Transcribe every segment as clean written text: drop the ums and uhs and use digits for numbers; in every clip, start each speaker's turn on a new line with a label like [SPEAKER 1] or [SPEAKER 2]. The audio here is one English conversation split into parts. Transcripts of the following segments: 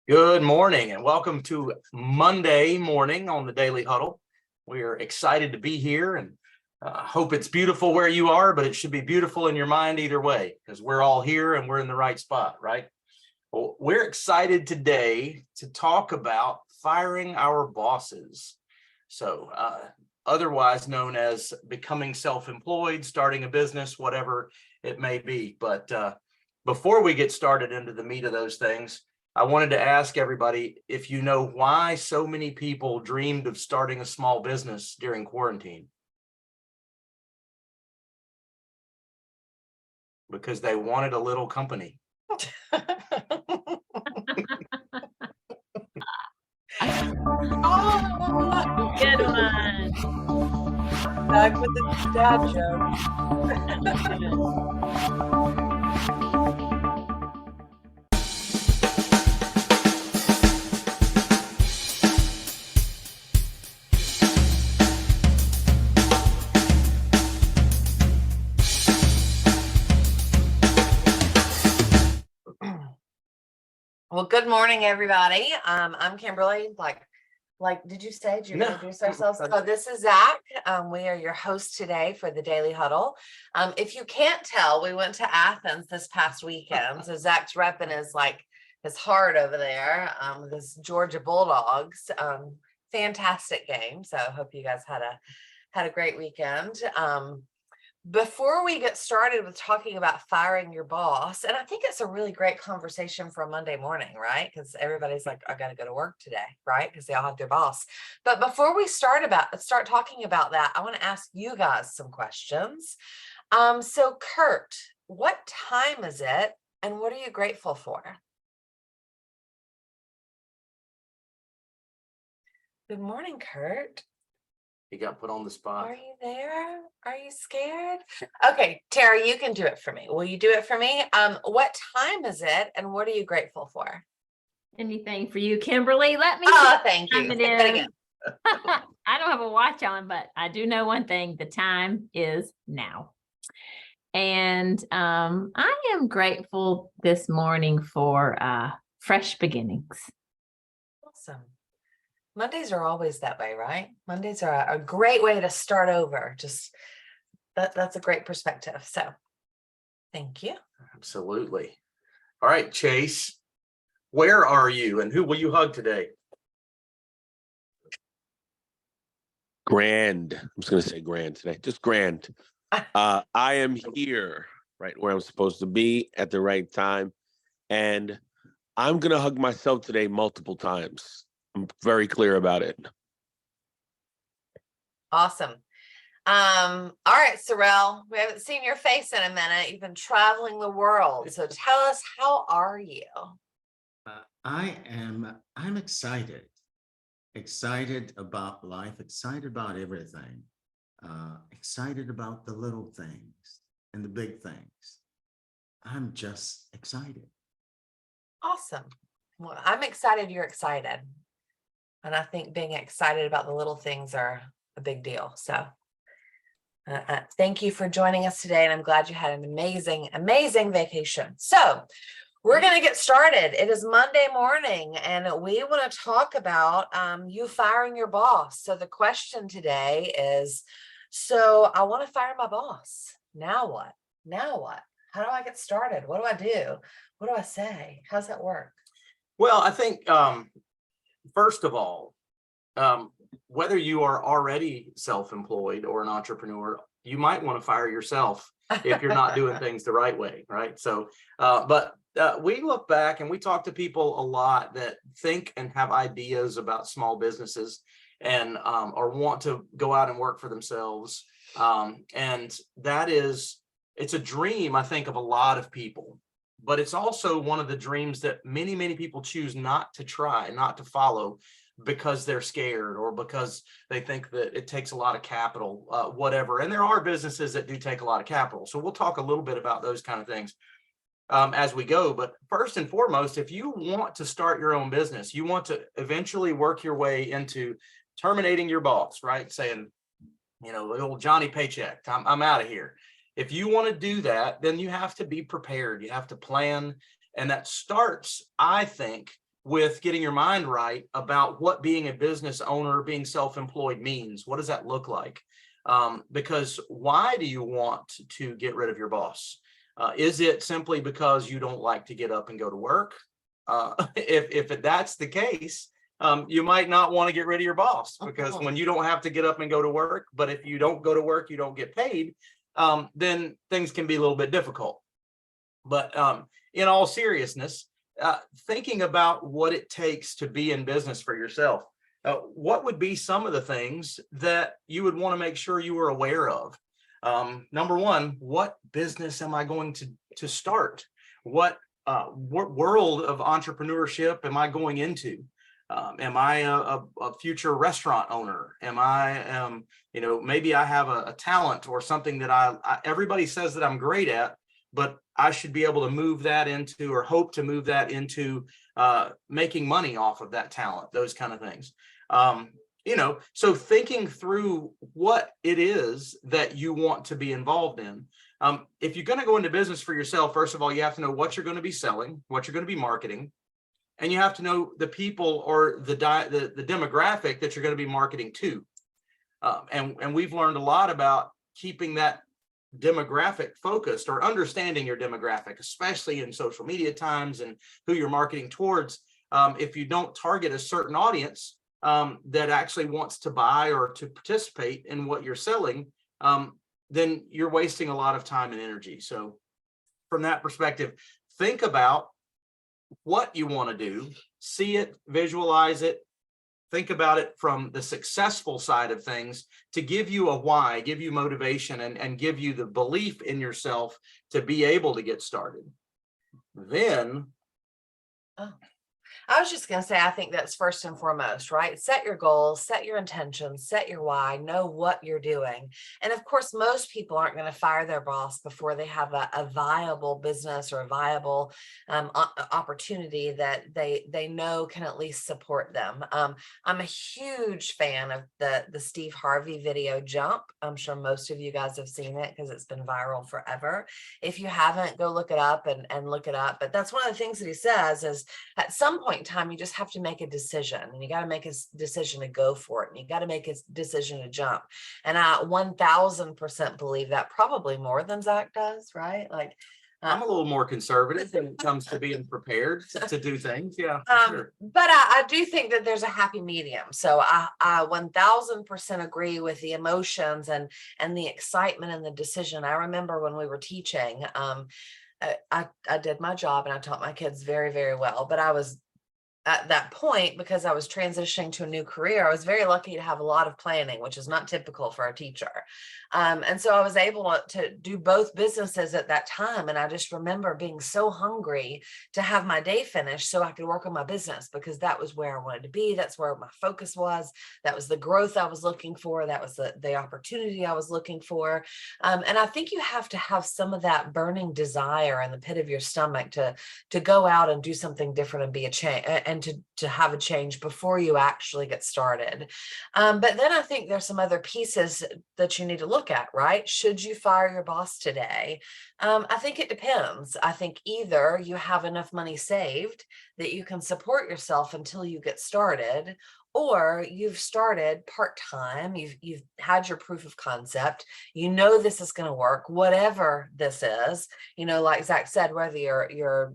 [SPEAKER 1] Good morning and welcome to Monday morning on the Daily Huddle. We are excited to be here and hope it's beautiful where you are, but it should be beautiful in your mind either way, because we're all here and we're in the right spot, right? Well, we're excited today to talk about firing our bosses. So otherwise known as becoming self-employed, starting a business, whatever it may be. But before we get started into the meat of those things, I wanted to ask everybody if you know why so many people dreamed of starting a small business during quarantine. Because they wanted a little company.
[SPEAKER 2] Oh, good one.
[SPEAKER 3] Back with the dad joke. Well, good morning, everybody. I'm Kimberly. Did you say? Did you introduce ourselves? Oh, this is Zach. We are your hosts today for the Daily Huddle. If you can't tell, we went to Athens this past weekend. So Zach's repping his heart over there. This Georgia Bulldogs. Fantastic game. So I hope you guys had a great weekend. Before we get started with talking about firing your boss, and I think it's a really great conversation for a Monday morning, right? Because everybody's like, I got to go to work today, right? Because they all have their boss. But before we start talking about that, I want to ask you guys some questions. So Kurt, what time is it and what are you grateful for? Good morning, Kurt.
[SPEAKER 1] You got put on the spot.
[SPEAKER 3] Are you there? Are you scared? Okay, Tara, you can do it for me. Will you do it for me? What time is it and what are you grateful for?
[SPEAKER 2] Anything for you, Kimberly? Let me
[SPEAKER 3] thank you.
[SPEAKER 2] I don't have a watch on, but I do know one thing. The time is now. And I am grateful this morning for fresh beginnings.
[SPEAKER 3] Awesome. Mondays are always that way, right? Mondays are a great way to start over. Just that's a great perspective. So thank you.
[SPEAKER 1] Absolutely. All right, Chase, where are you and who will you hug today?
[SPEAKER 4] Grand. I'm just going to say grand today. Just grand. I am here right where I'm supposed to be at the right time. And I'm going to hug myself today multiple times. I'm very clear about it.
[SPEAKER 3] Awesome. All right, Sorrel, we haven't seen your face in a minute. You've been traveling the world. So tell us, how are you?
[SPEAKER 5] I'm excited about life, excited about everything, excited about the little things and the big things. I'm just excited.
[SPEAKER 3] Awesome. Well, I'm excited you're excited. And I think being excited about the little things are a big deal. So thank you for joining us today. And I'm glad you had an amazing, amazing vacation. So we're going to get started. It is Monday morning and we want to talk about you firing your boss. So the question today is, so I want to fire my boss. Now what? Now what? How do I get started? What do I do? What do I say? How's that work?
[SPEAKER 1] Well, I think first of all, whether you are already self-employed or an entrepreneur, you might want to fire yourself if you're not doing things the right way, right? So, but we look back and we talk to people a lot that think and have ideas about small businesses and or want to go out and work for themselves. And it's a dream, I think, of a lot of people. But it's also one of the dreams that many, many people choose not to try, not to follow, because they're scared or because they think that it takes a lot of capital, whatever. And there are businesses that do take a lot of capital. So we'll talk a little bit about those kind of things as we go. But first and foremost, if you want to start your own business, you want to eventually work your way into terminating your boss, right? Saying, the old Johnny Paycheck, I'm out of here. If you want to do that, then you have to be prepared. You have to plan. And that starts, I think, with getting your mind right about what being a business owner, being self-employed means. What does that look like? Because why do you want to get rid of your boss? Is it simply because you don't like to get up and go to work? If that's the case, you might not want to get rid of your boss, because when you don't have to get up and go to work, but if you don't go to work, you don't get paid, then things can be a little bit difficult. But in all seriousness, thinking about what it takes to be in business for yourself, what would be some of the things that you would want to make sure you were aware of? Number one, what business am I going to start? What world of entrepreneurship am I going into? Am I a future restaurant owner? Am I, maybe I have a talent or something that everybody says that I'm great at, but I should be able to move that into, or hope to move that into, making money off of that talent, those kind of things. So thinking through what it is that you want to be involved in. If you're going to go into business for yourself, first of all, you have to know what you're going to be selling, what you're going to be marketing, and you have to know the people or the demographic that you're going to be marketing to. And we've learned a lot about keeping that demographic focused, or understanding your demographic, especially in social media times, and who you're marketing towards. If you don't target a certain audience that actually wants to buy or to participate in what you're selling, then you're wasting a lot of time and energy. So from that perspective, think about what you want to do, see it, visualize it, think about it from the successful side of things, to give you a why, give you motivation, and give you the belief in yourself to be able to get started. Then,
[SPEAKER 3] I was just going to say, I think that's first and foremost, right? Set your goals, set your intentions, set your why, know what you're doing. And of course, most people aren't going to fire their boss before they have a viable business or a viable opportunity that they know can at least support them. I'm a huge fan of the Steve Harvey video Jump. I'm sure most of you guys have seen it because it's been viral forever. If you haven't, go look it up and look it up. But that's one of the things that he says is, at some point in time, you just have to make a decision, and you got to make a decision to go for it, and you got to make a decision to jump. And I 1000% believe that, probably more than Zack does, right? Like,
[SPEAKER 1] I'm a little more conservative when it comes to being prepared to do things. Yeah, sure.
[SPEAKER 3] But I do think that there's a happy medium. So I 1000% agree with the emotions and the excitement and the decision. I remember when we were teaching, I did my job and I taught my kids very, very well, but I was at that point, because I was transitioning to a new career, I was very lucky to have a lot of planning, which is not typical for a teacher. And so I was able to do both businesses at that time. And I just remember being so hungry to have my day finished so I could work on my business, because that was where I wanted to be. That's where my focus was. That was the growth I was looking for. That was the opportunity I was looking for. And I think you have to have some of that burning desire in the pit of your stomach to go out and do something different and be a change, and to have a change before you actually get started. But then I think there's some other pieces that you need to look at, right? Should you fire your boss today? I think it depends. I think either you have enough money saved that you can support yourself until you get started, or you've started part-time, you've had your proof of concept, you know this is going to work, whatever this is, like Zack said, whether you're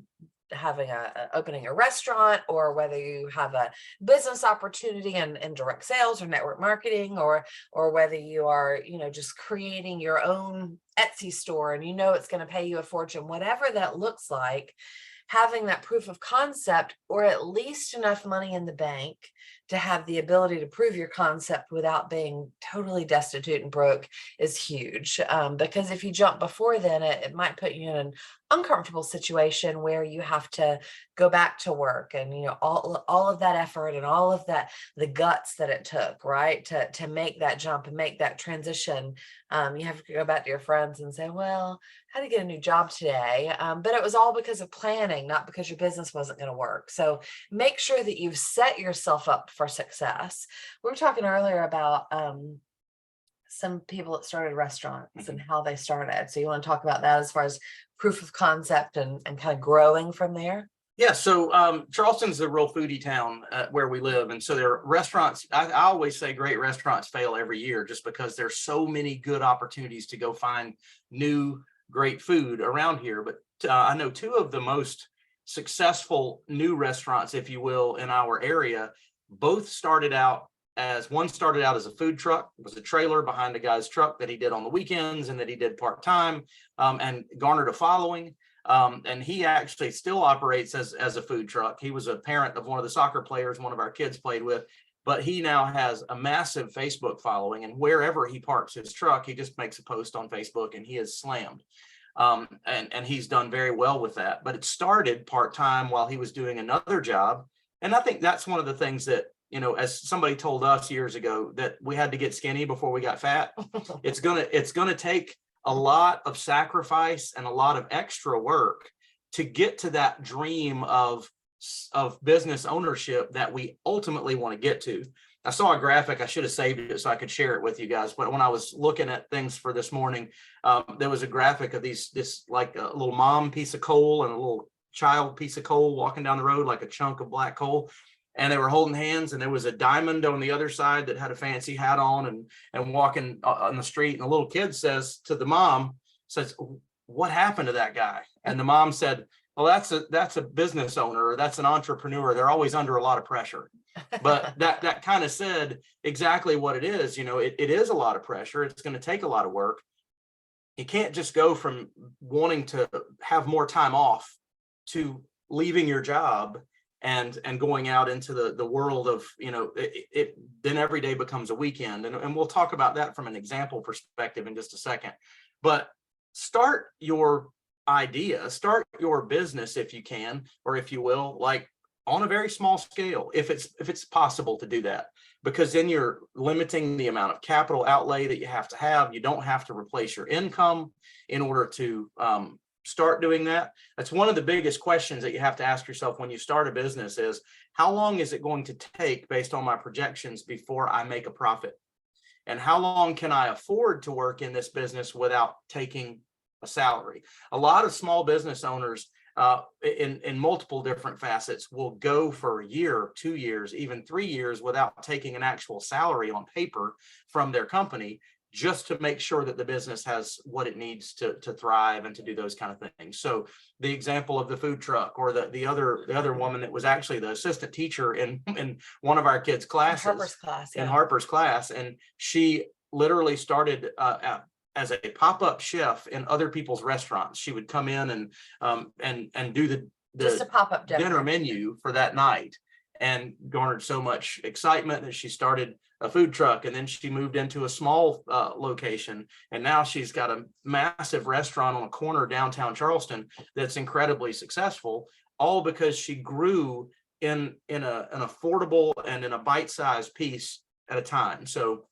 [SPEAKER 3] having opening a restaurant, or whether you have a business opportunity in direct sales or network marketing, or whether you are, just creating your own Etsy store and it's going to pay you a fortune, whatever that looks like, having that proof of concept, or at least enough money in the bank to have the ability to prove your concept without being totally destitute and broke, is huge. Because if you jump before then, it might put you in an uncomfortable situation where you have to go back to work, and all of that effort and all of that, the guts that it took, right, to make that jump and make that transition. You have to go back to your friends and say, well, how to get a new job today. But it was all because of planning, not because your business wasn't going to work. So make sure that you've set yourself up for success. We were talking earlier about some people that started restaurants and how they started. So you want to talk about that as far as proof of concept and kind of growing from there?
[SPEAKER 1] Yeah, so Charleston's a real foodie town where we live. And so there are restaurants. I always say great restaurants fail every year just because there's so many good opportunities to go find new great food around here. But I know two of the most successful new restaurants, if you will, in our area, both started out as one started out as a food truck. It was a trailer behind a guy's truck that he did on the weekends and that he did part-time, and garnered a following. And he actually still operates as a food truck. He was a parent of one of the soccer players one of our kids played with, but he now has a massive Facebook following, and wherever he parks his truck, he just makes a post on Facebook and he is slammed. And he's done very well with that. But it started part-time while he was doing another job. And I think that's one of the things that, you know, as somebody told us years ago, that we had to get skinny before we got fat. It's gonna take a lot of sacrifice and a lot of extra work to get to that dream of business ownership that we ultimately want to get to. I saw a graphic. I should have saved it so I could share it with you guys. But when I was looking at things for this morning, there was a graphic of this like a little mom piece of coal and a little child piece of coal walking down the road, like a chunk of black coal. And they were holding hands, and there was a diamond on the other side that had a fancy hat on and walking on the street. And the little kid says to the mom, says, "What happened to that guy?" And the mom said, "Well, that's a business owner, or that's an entrepreneur. They're always under a lot of pressure." But that kind of said exactly what it is. You know, it is a lot of pressure. It's going to take a lot of work. You can't just go from wanting to have more time off to leaving your job and going out into the world of, you know, it then every day becomes a weekend. And we'll talk about that from an example perspective in just a second. But start your idea, start your business if you can, or if you will, like on a very small scale, if it's possible to do that, because then you're limiting the amount of capital outlay that you have to have. You don't have to replace your income in order to start doing that. That's one of the biggest questions that you have to ask yourself when you start a business is, how long is it going to take based on my projections before I make a profit? And how long can I afford to work in this business without taking a salary? A lot of small business owners in multiple different facets will go for a year, 2 years, even 3 years without taking an actual salary on paper from their company, just to make sure that the business has what it needs to thrive and to do those kind of things. So the example of the food truck, or the other woman that was actually the assistant teacher in one of our kids' classes,
[SPEAKER 3] Harper's class,
[SPEAKER 1] in Harper's class, and she literally started as a pop-up chef in other people's restaurants. She would come in and do the
[SPEAKER 3] just a pop-up
[SPEAKER 1] dinner menu for that night, and garnered so much excitement that she started a food truck. And then she moved into a small location, and now she's got a massive restaurant on a corner downtown Charleston that's incredibly successful, all because she grew in an affordable and in a bite-sized piece at a time. So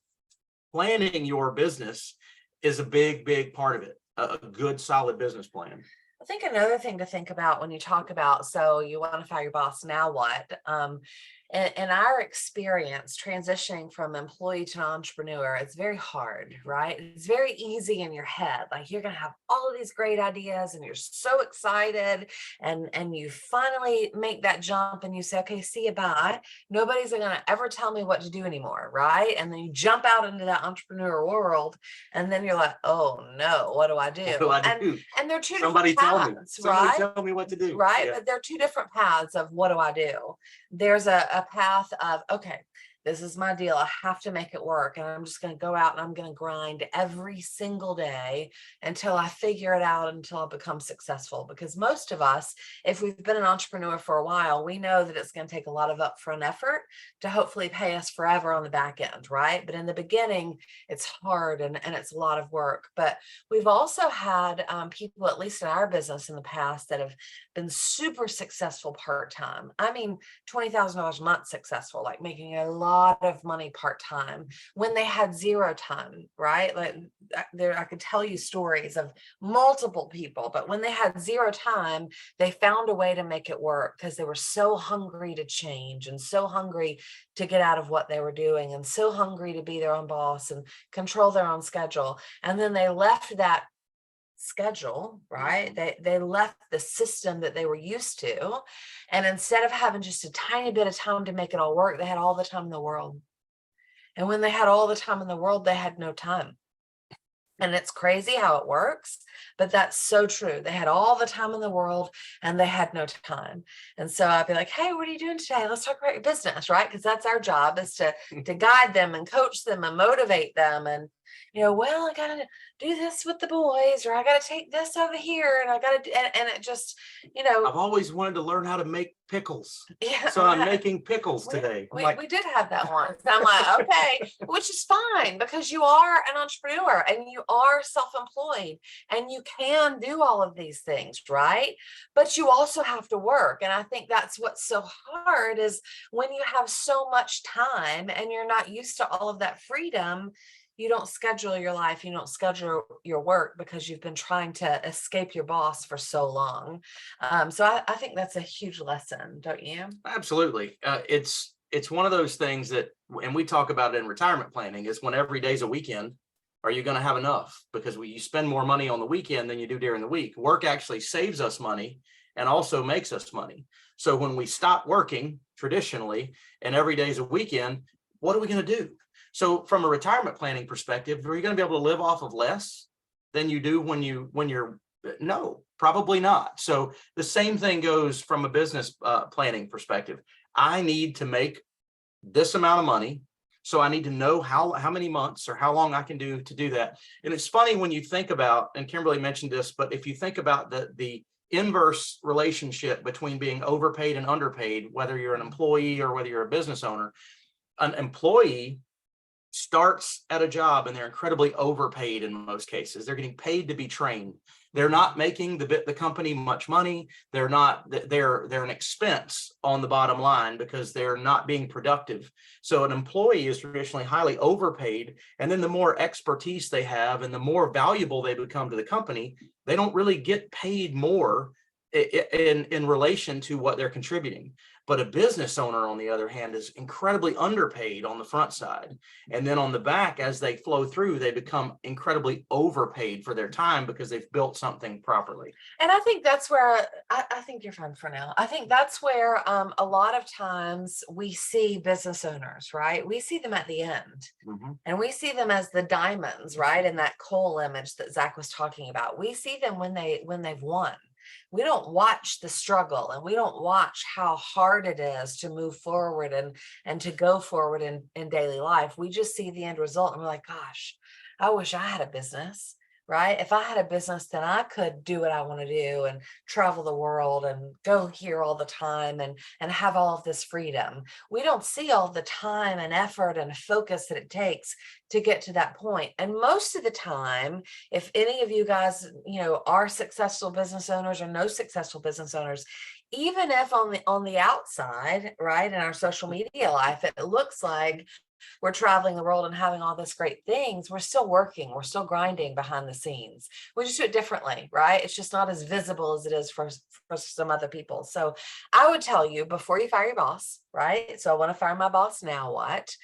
[SPEAKER 1] planning your business is a big part of it, a good solid business plan.
[SPEAKER 3] I think another thing to think about when you talk about, so you want to fire your boss, now what? In our experience, transitioning from employee to entrepreneur, it's very hard, right? It's very easy in your head. Like, you're going to have all of these great ideas and you're so excited, and you finally make that jump and you say, okay, see you, bye. Nobody's going to ever tell me what to do anymore, right? And then you jump out into that entrepreneur world, and then you're like, oh no, what do I do?
[SPEAKER 1] What do I do?
[SPEAKER 3] And they're two
[SPEAKER 1] Somebody
[SPEAKER 3] different
[SPEAKER 1] tell me.
[SPEAKER 3] paths,
[SPEAKER 1] Somebody
[SPEAKER 3] right?
[SPEAKER 1] tell me what to do.
[SPEAKER 3] Right.
[SPEAKER 1] Yeah.
[SPEAKER 3] But there are two different paths of what do I do? There's a path of, okay, this is my deal. I have to make it work. And I'm just going to go out and I'm going to grind every single day until I figure it out, until I become successful. Because most of us, if we've been an entrepreneur for a while, we know that it's going to take a lot of upfront effort to hopefully pay us forever on the back end, right? But in the beginning, it's hard and it's a lot of work. But we've also had people, at least in our business in the past, that have been super successful part-time. I mean, $20,000 a month successful, like making a lot of money part-time when they had zero time, right? Like there, I could tell you stories of multiple people, but when they had zero time, they found a way to make it work because they were so hungry to change and so hungry to get out of what they were doing and so hungry to be their own boss and control their own schedule. And then they left that schedule, right? They left the system that they were used to. And instead of having just a tiny bit of time to make it all work, they had all the time in the world. And when they had all the time in the world, they had no time. And it's crazy how it works, but that's so true. They had all the time in the world and they had no time. And so I'd be like, hey, what are you doing today? Let's talk about your business, right? Because that's our job, is to guide them and coach them and motivate them. And, well, I got to do this with the boys, or I got to take this over here, and I got to, and it just,
[SPEAKER 1] I've always wanted to learn how to make pickles.
[SPEAKER 3] yeah.
[SPEAKER 1] So I'm making pickles today. I'm
[SPEAKER 3] We did have that once. I'm like, okay, which is fine, because you are an entrepreneur and you are self-employed and you can do all of these things, right? But you also have to work. And I think that's what's so hard, is when you have so much time and you're not used to all of that freedom, you don't schedule your life, you don't schedule your work, because you've been trying to escape your boss for so long. So I think that's a huge lesson, don't you?
[SPEAKER 1] Absolutely. It's one of those things that, and we talk about it in retirement planning, is when every day's a weekend, are you going to have enough? Because you spend more money on the weekend than you do during the week. Work actually saves us money and also makes us money. So when we stop working traditionally and every day's a weekend, what are we going to do? So from a retirement planning perspective, are you going to be able to live off of less than you do when you're, no, probably not. So the same thing goes from a business planning perspective. I need to make this amount of money. So I need to know how many months or how long I can do to do that. And it's funny when you think about, and Kimberly mentioned this, but if you think about the inverse relationship between being overpaid and underpaid, whether you're an employee or whether you're a business owner, an employee starts at a job and they're incredibly overpaid in most cases. They're getting paid to be trained. They're not making the company much money. They're an expense on the bottom line because they're not being productive. So an employee is traditionally highly overpaid. And then the more expertise they have and the more valuable they become to the company, they don't really get paid more in relation to what they're contributing. But a business owner, on the other hand, is incredibly underpaid on the front side. And then on the back, as they flow through, they become incredibly overpaid for their time because they've built something properly.
[SPEAKER 3] And I think that's where, I think you're fine for now. I think that's where a lot of times we see business owners, right? We see them at the end.
[SPEAKER 1] Mm-hmm.
[SPEAKER 3] And we see them as the diamonds, right? In that coal image that Zack was talking about. We see them when they've won. We don't watch the struggle, and we don't watch how hard it is to move forward and to go forward in daily life. We just see the end result and we're like, gosh, I wish I had a business, right? If I had a business, then I could do what I want to do and travel the world and go here all the time and have all of this freedom. We don't see all the time and effort and focus that it takes to get to that point. And most of the time, if any of you guys, are successful business owners or no successful business owners, even if on the outside, right, in our social media life, it looks like we're traveling the world and having all this great things, we're still working, we're still grinding behind the scenes. We just do it differently, right? It's just not as visible as it is for some other people. So I would tell you, before you fire your boss, right? So I want to fire my boss, now what?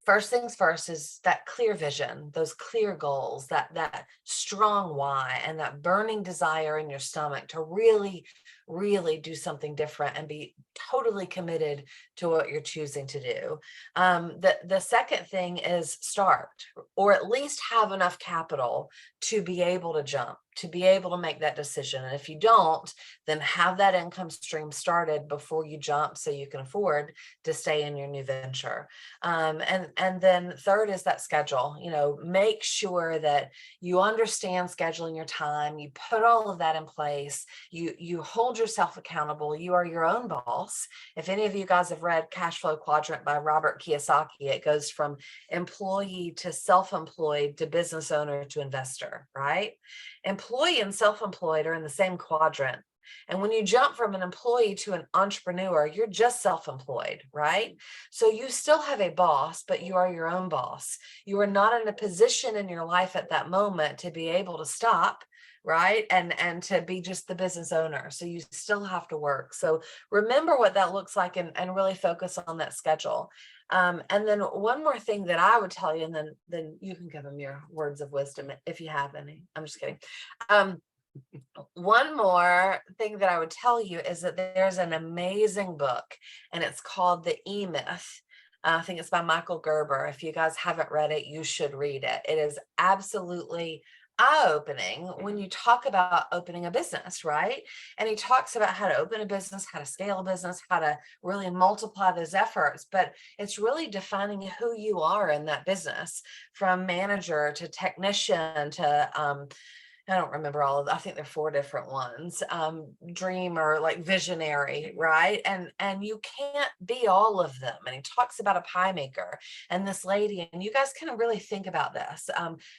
[SPEAKER 3] First things first is that clear vision, those clear goals, that strong why, and that burning desire in your stomach to really, really do something different and be totally committed to what you're choosing to do. The second thing is start, or at least have enough capital to be able to jump, to be able to make that decision. And if you don't, then have that income stream started before you jump so you can afford to stay in your new venture. And then third is that schedule. Make sure that you understand scheduling your time. You put all of that in place. You hold yourself accountable. You are your own boss. If any of you guys have read Cash Flow Quadrant by Robert Kiyosaki, it goes from employee to self-employed to business owner to investor, right? Employee and self-employed are in the same quadrant. And when you jump from an employee to an entrepreneur, you're just self-employed, right? So you still have a boss, but you are your own boss. You are not in a position in your life at that moment to be able to stop, right? And to be just the business owner. So you still have to work. So remember what that looks like and really focus on that schedule. And then one more thing that I would tell you, and then you can give them your words of wisdom if you have any. I'm just kidding. One more thing that I would tell you is that there's an amazing book, and it's called The E-Myth. I think it's by Michael Gerber. If you guys haven't read it, you should read it. It is absolutely eye-opening when you talk about opening a business, right? And he talks about how to open a business, how to scale a business, how to really multiply those efforts. But it's really defining who you are in that business, from manager to technician to I don't remember all of them. I think there are 4 different ones. Dreamer, like visionary, right? And you can't be all of them. And he talks about a pie maker and this lady, and you guys can really think about this.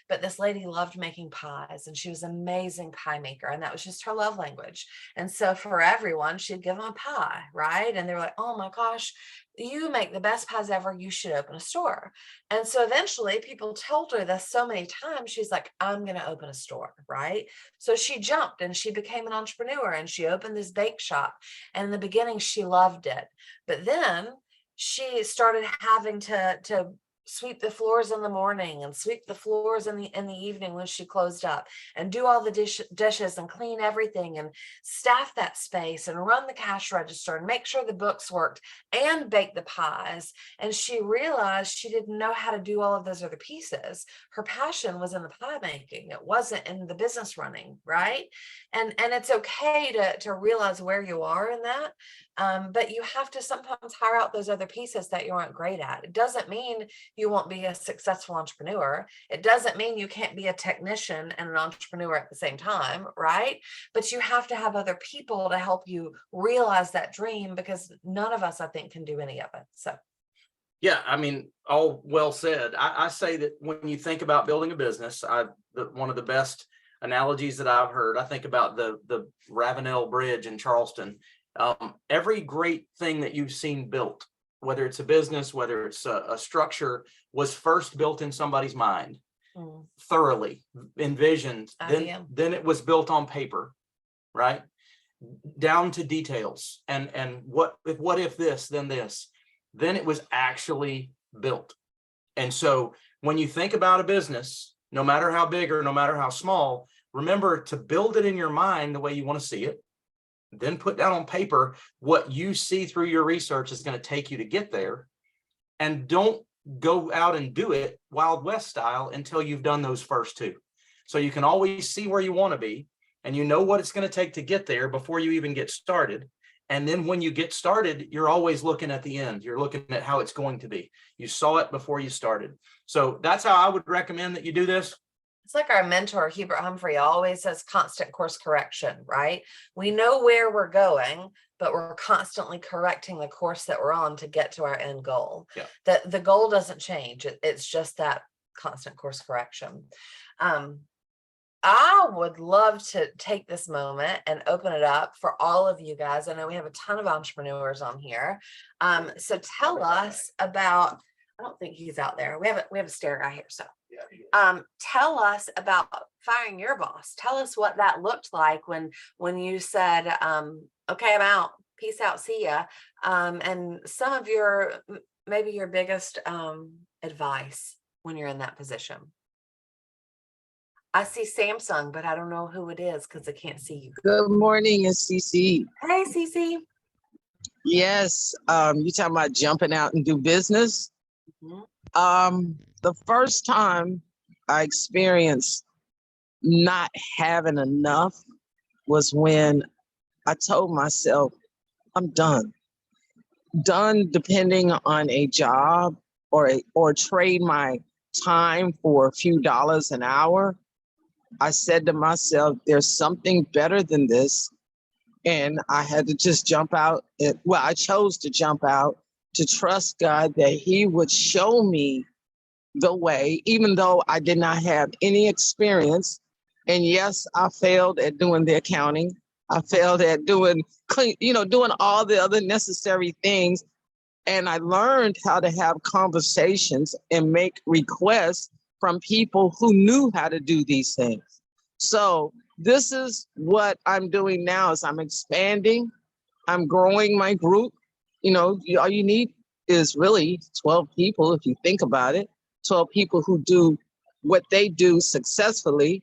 [SPEAKER 3] But this lady loved making pies, and she was an amazing pie maker, and that was just her love language. And so for everyone, she'd give them a pie, right? And they were like, oh my gosh, you make the best pies ever. You should open a store. And so eventually people told her this so many times, she's like, I'm going to open a store, right? So she jumped and she became an entrepreneur, and she opened this bake shop. And in the beginning, she loved it. But then she started having to sweep the floors in the morning and sweep the floors in the evening when she closed up, and do all the dishes and clean everything and staff that space and run the cash register and make sure the books worked and bake the pies. And she realized she didn't know how to do all of those other pieces. Her passion was in the pie making. It wasn't in the business running, right? And it's okay to realize where you are in that. But you have to sometimes hire out those other pieces that you aren't great at. It doesn't mean you won't be a successful entrepreneur. It doesn't mean you can't be a technician and an entrepreneur at the same time, right? But you have to have other people to help you realize that dream, because none of us, I think, can do any of it. So.
[SPEAKER 1] Yeah, I mean, all well said. I say that when you think about building a business, one of the best analogies that I've heard, I think about the Ravenel Bridge in Charleston. Every great thing that you've seen built, whether it's a business, whether it's a structure, was first built in somebody's mind, thoroughly envisioned. Then it was built on paper, right? Down to details. And what if this, then this, then it was actually built. And so when you think about a business, no matter how big or no matter how small, remember to build it in your mind the way you want to see it. Then put down on paper what you see through your research is going to take you to get there. And don't go out and do it Wild West style until you've done those first 2. So you can always see where you want to be, and you know what it's going to take to get there before you even get started. And then when you get started, you're always looking at the end. You're looking at how it's going to be. You saw it before you started. So that's how I would recommend that you do this.
[SPEAKER 3] It's like our mentor, Hubert Humphrey, always says constant course correction, right? We know where we're going, but we're constantly correcting the course that we're on to get to our end goal. Yeah. The goal doesn't change. It's just that constant course correction. I would love to take this moment and open it up for all of you guys. I know we have a ton of entrepreneurs on here. So tell us about, I don't think he's out there. We have a stare guy here. So tell us about firing your boss. Tell us what that looked like when you said, okay, I'm out. Peace out. See ya. And some of maybe your biggest advice when you're in that position. I see Samsung, but I don't know who it is because I can't see you.
[SPEAKER 6] Good morning, it's CC.
[SPEAKER 3] Hey, CC.
[SPEAKER 6] Yes, you talking about jumping out and do business? Mm-hmm. The first time I experienced not having enough was when I told myself, I'm done. Done depending on a job or trade my time for a few dollars an hour. I said to myself, there's something better than this. And I had to just jump out. I chose to jump out to trust God that He would show me the way, even though I did not have any experience. And yes, I failed at doing the accounting. I failed at doing all the other necessary things. And I learned how to have conversations and make requests from people who knew how to do these things. So this is what I'm doing now is I'm expanding, I'm growing my group. You know, all you need is really 12 people, if you think about it, 12 people who do what they do successfully,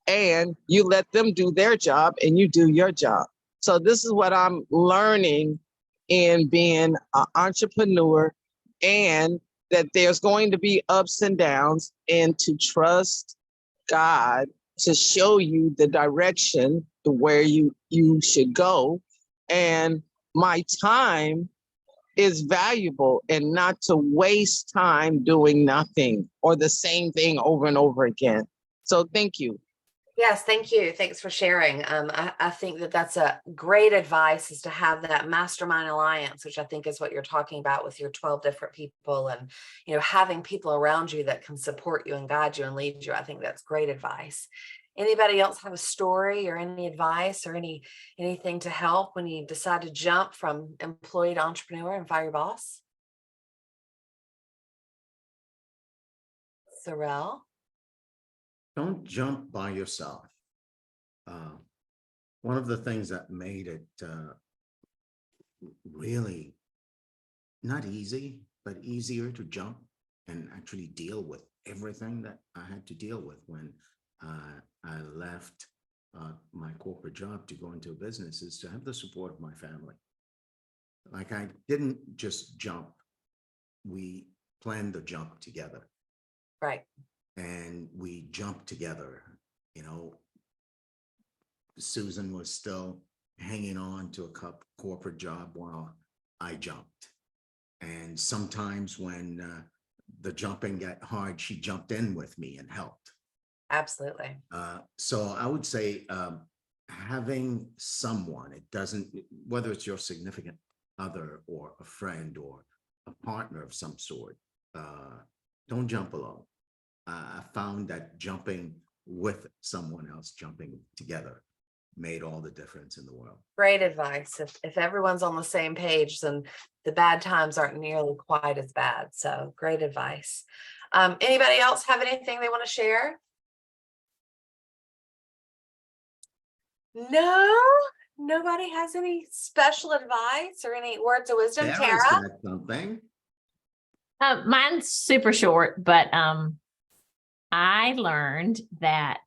[SPEAKER 6] and you let them do their job and you do your job. So this is what I'm learning in being an entrepreneur, and that there's going to be ups and downs, and to trust God to show you the direction to where you should go. And my time is valuable, and not to waste time doing nothing or the same thing over and over again. So thank you.
[SPEAKER 3] Yes, thank you. Thanks for sharing. I think that that's a great advice, is to have that mastermind alliance, which I think is what you're talking about with your 12 different people, and, you know, having people around you that can support you and guide you and lead you. I think that's great advice. Anybody else have a story or any advice or anything to help when you decide to jump from employee to entrepreneur and fire your boss? Sorrel?
[SPEAKER 5] Don't jump by yourself. One of the things that made it really not easy, but easier to jump and actually deal with everything that I had to deal with when I left my corporate job to go into a business, is to have the support of my family. Like, I didn't just jump. We planned the jump together.
[SPEAKER 3] Right.
[SPEAKER 5] And we jumped together. You know, Susan was still hanging on to a corporate job while I jumped. And sometimes when the jumping got hard, she jumped in with me and helped.
[SPEAKER 3] Absolutely.
[SPEAKER 5] So I would say having someone, it doesn't, whether it's your significant other or a friend or a partner of some sort, don't jump alone. I found that jumping with someone else, jumping together, made all the difference in the world.
[SPEAKER 3] Great advice. If everyone's on the same page, then the bad times aren't nearly quite as bad. So great advice. Anybody else have anything they want to share? No, nobody has any special advice or any words of wisdom.
[SPEAKER 5] Tara's
[SPEAKER 3] Tara?
[SPEAKER 5] got something.
[SPEAKER 2] Mine's super short, but I learned that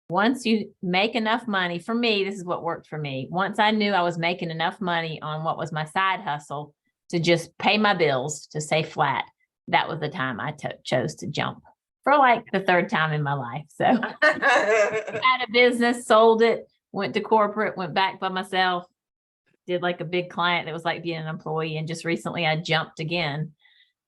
[SPEAKER 2] once you make enough money, for me, this is what worked for me. Once I knew I was making enough money on what was my side hustle to just pay my bills, to stay flat, that was the time I chose to jump for like the third time in my life. So had a business, sold it, went to corporate, went back by myself, did like a big client that was like being an employee. And just recently I jumped again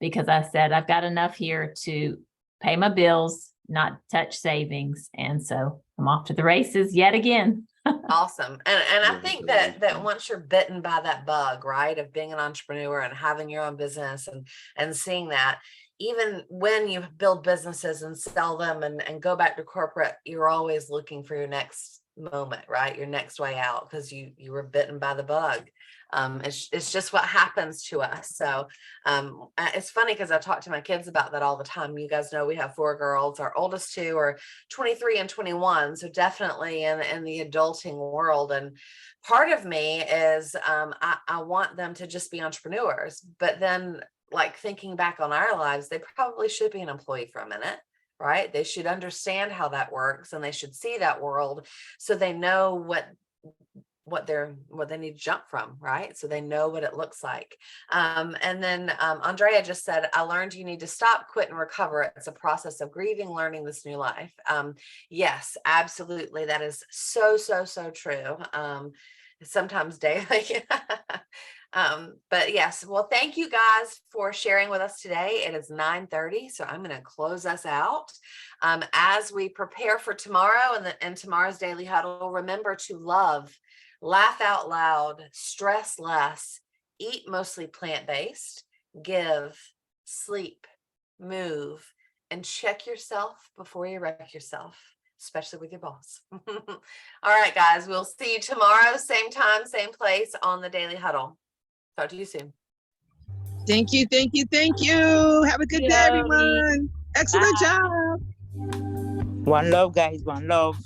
[SPEAKER 2] because I said, I've got enough here to pay my bills, not touch savings. And so I'm off to the races yet again.
[SPEAKER 3] Awesome. And I think that once you're bitten by that bug, right, of being an entrepreneur and having your own business and seeing that, even when you build businesses and sell them and go back to corporate, you're always looking for your next moment, right? Your next way out, because you were bitten by the bug. It's just what happens to us. So it's funny because I talk to my kids about that all the time. You guys know we have 4 girls. Our oldest 2 are 23 and 21. So definitely in the adulting world. And part of me is I want them to just be entrepreneurs. But then, like, thinking back on our lives, they probably should be an employee for a minute. Right? They should understand how that works, and they should see that world so they know what they need to jump from, right? So they know what it looks like. And then Andrea just said, I learned you need to stop, quit, and recover. It's a process of grieving, learning this new life. Yes, absolutely. That is so true. Sometimes daily. But yes, well, thank you guys for sharing with us today. It is 9:30, so I'm going to close us out. As we prepare for tomorrow and tomorrow's Daily Huddle, remember to love, laugh out loud, stress less, eat mostly plant-based, give, sleep, move, and check yourself before you wreck yourself, especially with your boss. All right, guys, we'll see you tomorrow, same time, same place on the Daily Huddle. Talk to you soon.
[SPEAKER 6] Thank you. Have a good day, everyone. Excellent job.
[SPEAKER 7] One love, guys. One love.